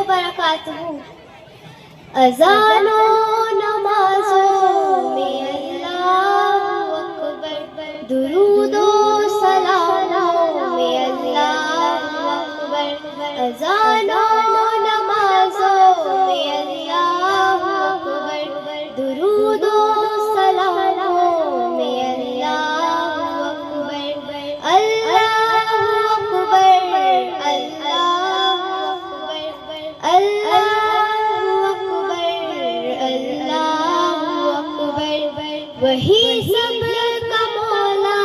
वबरकातुहू। अज़ानो नमाज़ों में अल्लाहु अकबर, दुरूदो सलामों में अल्लाहु अकबर। अज़ानो नमाज़ों में अल्लाहु अकबर, दुरूदो सलामों में अल्लाहु अकबर। अल्लाहु अकबर, अल्लाहु अकबर, अल्लाहु अकबर, अल्लाहु अकबर। वही सब का मौला,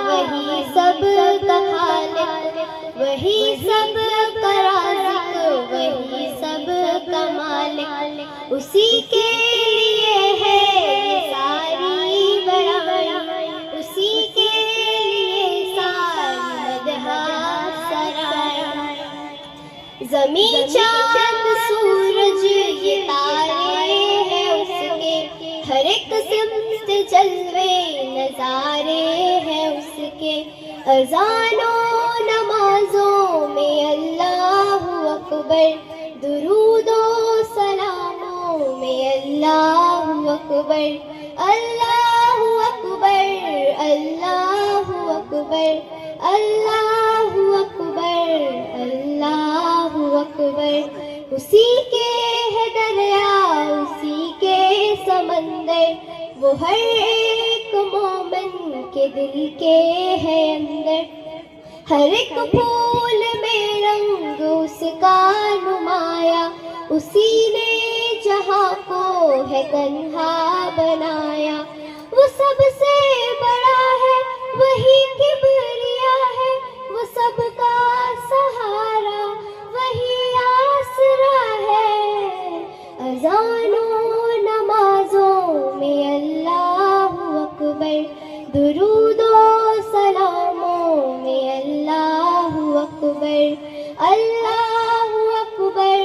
वही सब का खालिक, वही सब का राज़िक, वही सब का मालिक। उसी के लिए है ये सारी बड़ाई, उसी के लिए सारी मदहा सराय। ज़मीं चाँद सूरज ये तारे हैं उसके, हर एक सिमत जलवे नज़ारे हैं उसके। अज़ानो नमाज़ों में अल्लाहु अकबर, दुरूदो सलामों में अल्लाहु अकबर। अल्लाहु अकबर, अल्लाहु अकबर, अल्लाहु अकबर, अल्लाहु अकबर। उसी के है दरिया, उसी के समंदर, वो हर एक मोमिन के दिल के है अंदर। हर एक फूल में रंग उसका नुमाया, उसी ने जहाँ को है तन्हा बनाया। वो सबसे बड़ा है, वही किबरिया है, वो सबका सहारा, वही आसरा है। अज़ानो नमाज़ों में अल्लाहु अकबर, दुरूदो सलामों में अल्लाहु अकबर। अल्लाहु अकबर,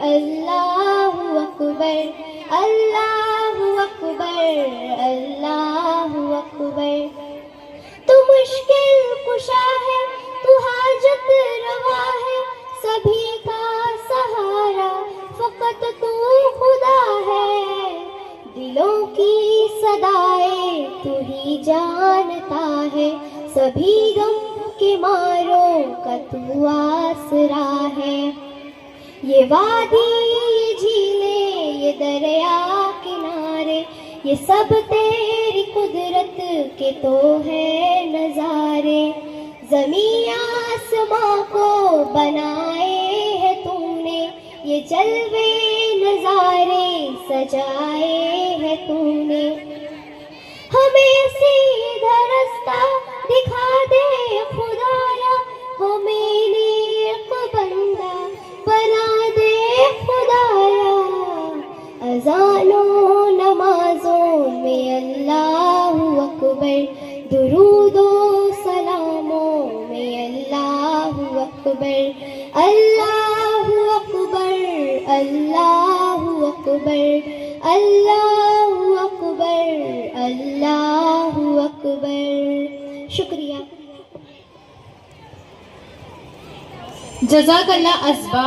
अल्लाहु अकबर, अल्लाहु अकबर, अल्लाहु अकबर। तू मुश्किल कुशा है, तू हाजत रवा है, सभी का सहारा फकत तू खुदा है। दिलों की सदाएं तू ही जानता है, सभी गम के मारों का तू आसरा है। ये वादी, ये झीलें, ये दरिया किनारे, ये सब तेरी कुदरत के तो है नज़ारे। ज़मीं आसमां को बनाए है तूने, ये जलवे नज़ारे सजाए है तूने। हमें सीधा रास्ता दिखा दे खुदाया, हमें नेक बंदा बना दे खुदाया। अज़ानो नमाज़ों में अल्लाहु अकबर, दुरूदो सलामों में अल्लाहु अकबर। अल्लाहु अकबर, अल्लाहु अकबर, अल्लाहु अकबर, अल्लाहु अकबर। शुक्रिया। जज़ाकल्लाह अस्बा,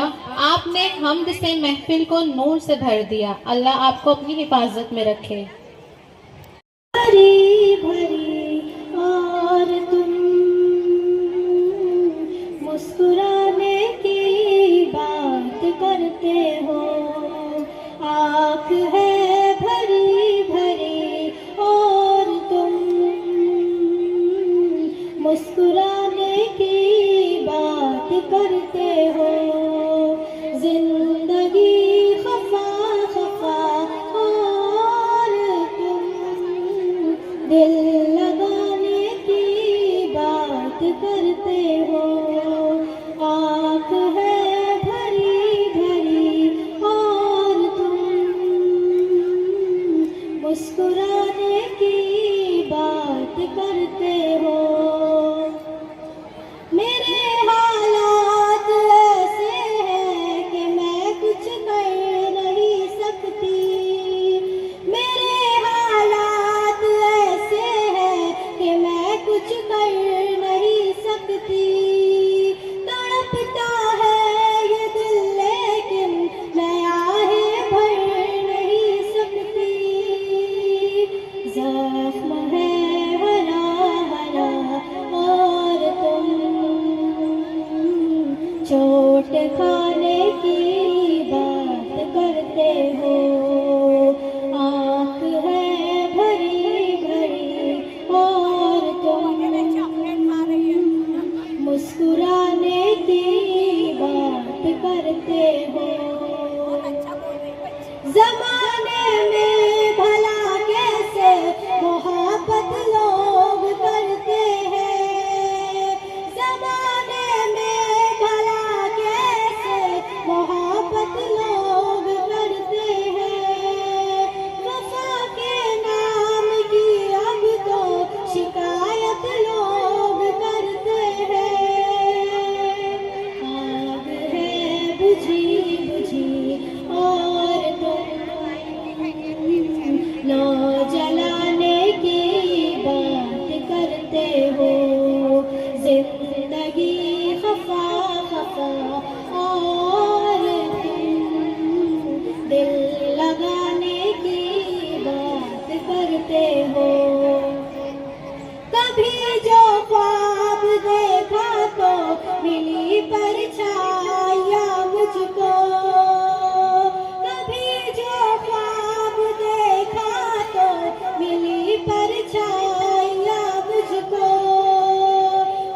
आपने हम्द से महफिल को नूर से भर दिया। अल्लाह आपको अपनी हिफाजत में रखे। भरी भरी और तुम मुस्कुराने की बात करते हो, आँख है भरी भरी और तुम मुस्कुराने की बात करते हो। जिंदगी खफा खफा और तुम दिल लगाने की बात करते हो। आँख है भरी भरी और तुम मुस्कुराने की बात करते हो। मेरे हालात चोट खाने की बात करते हो, आँख है भरी भरी और तुम मुस्कुराने की बात करते हो। ज़माने में भला कैसे मोहब्बत लोग करते हैं, ज़माने में भला कैसे मोहब्बत लोग करते हैं। वफा के नाम की अब तो शिकायत लोग करते हैं। आग है बुझी बुझी और तुम लो जलाने की बात करते हो। जिंदगी खफा खफा और तुम दिल लगाने की बात करते हो। कभी जो ख्वाब देखा तो मिली परछाइयाँ मुझको, कभी जो ख्वाब देखा तो मिली परछाइयाँ मुझको।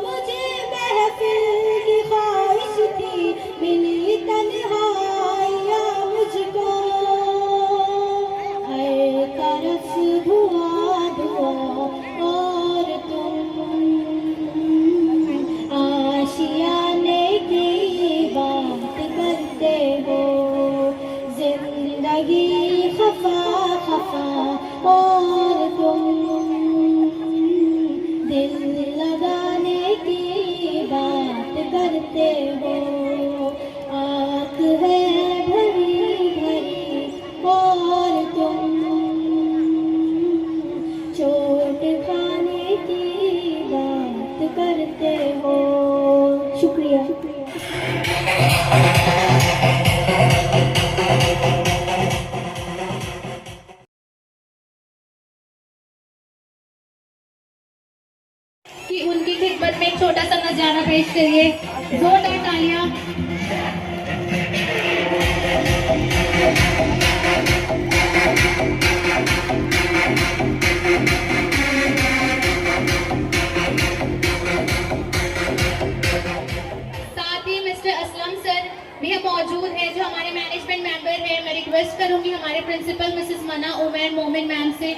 मुझे महफिल की ख्वाहिश थी, मिली तन्हाइयाँ मुझको। हर तरफ धुआं धुआं और तुम आशियाने की बात करते हो। जिंदगी खफा खफा और तुम दिल लगाने की बात करते हो। आँख है भरी भरी और तुम चोट खाने की बात करते हो। शुक्रिया। कि उनकी खिदमत में एक छोटा सा नजारा पेश करिए, जोरदार तालियां। साथ ही मिस्टर असलम सर भी मौजूद है जो हमारे मैनेजमेंट मेंबर है। मैं रिक्वेस्ट करूंगी हमारे प्रिंसिपल मिसेस मना उमर मोमिन मैम से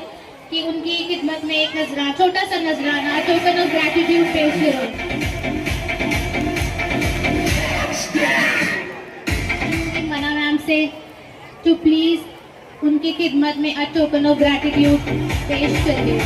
कि उनकी खिदमत में एक नजराना, छोटा सा नजराना, टोकन ऑफ ग्रैटिट्यूड पेश करें। मना मैम से टू प्लीज उनकी खिदमत में अ टोकन ऑफ ग्रैटिट्यूड पेश करिए।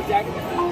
प्रोजेक्ट